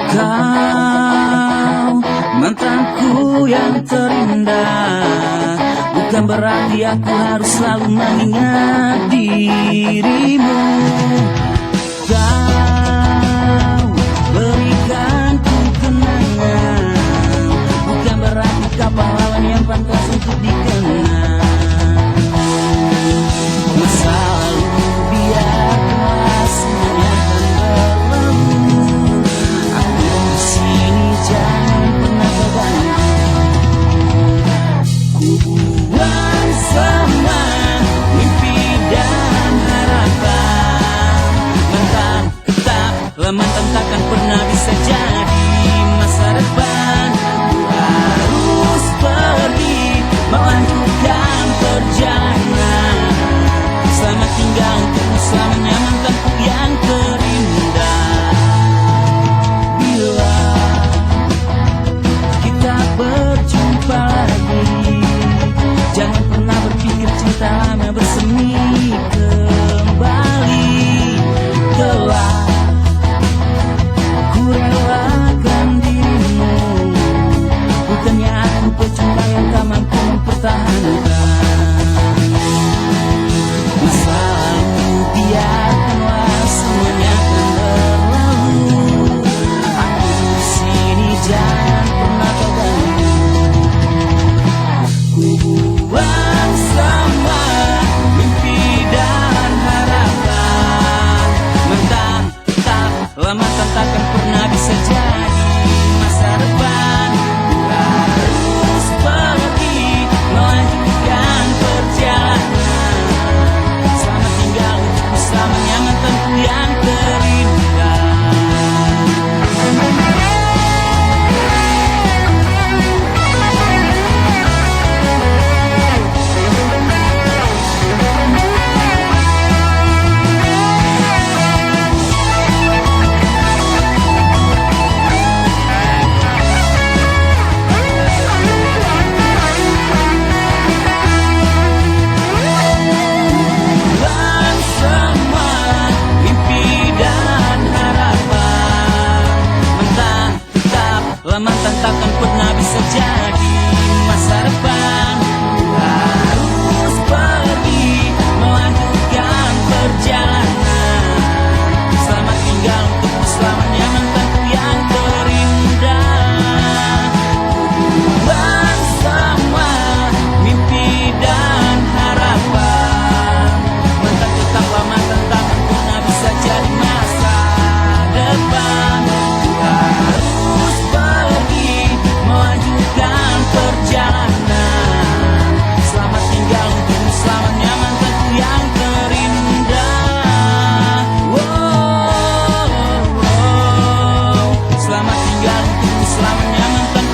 Kau mantanku yang terindah, bukan berarti aku harus selalu mengingat dirimu. Kau berikanku kenangan, bukan berarti kau pahlawan yang pantas untuk dikenang. Masa lalu biarlah semuanya berlalu, aku di sini jangan pernah terganggu. Ku buang semua mimpi dan harapan, mantan tetap mantan takkan pernah bisa jadi masa depan. Ku harus pergi melanjutkan perjalanan, selamat tinggal untukmu selamanya mantanku yang terindah. Bila kita berjumpa lagi, jangan pernah berpikir cinta lama bersemi kembali. Telah ku relakan dirimu, bukannya aku pecundang yang tak mampu mempertahankan. Masa lalu biarkanlah semuanya akan berlalu, aku di sini jangan pernah terganggu. Ku buang semua mimpi dan harapan, mantan tetap mantan takkan pernah bisa jadi masa depan. Ku harus pergi melanjutkan perjalanan, selamat tinggal untukmu selamanya mantanku yang terindah. Buang semua mimpi dan harapan, mantan tetap mantan takkan pernah bisa jadi masa depan. Ku harus pergi melanjutkan perjalanan, selamat tinggal untukmu selamanya mantanku yang terindah. Ku buang semua mimpi dan harapan, mantan tetaplah mantan takkan pernah bisa jadi masa depan. Ku harus pergi melanjutkan perjalanan, selamat tinggal untukmu selamanya mantanku yang terindah. Wow, selamat tinggal untukmu selamanya mantanku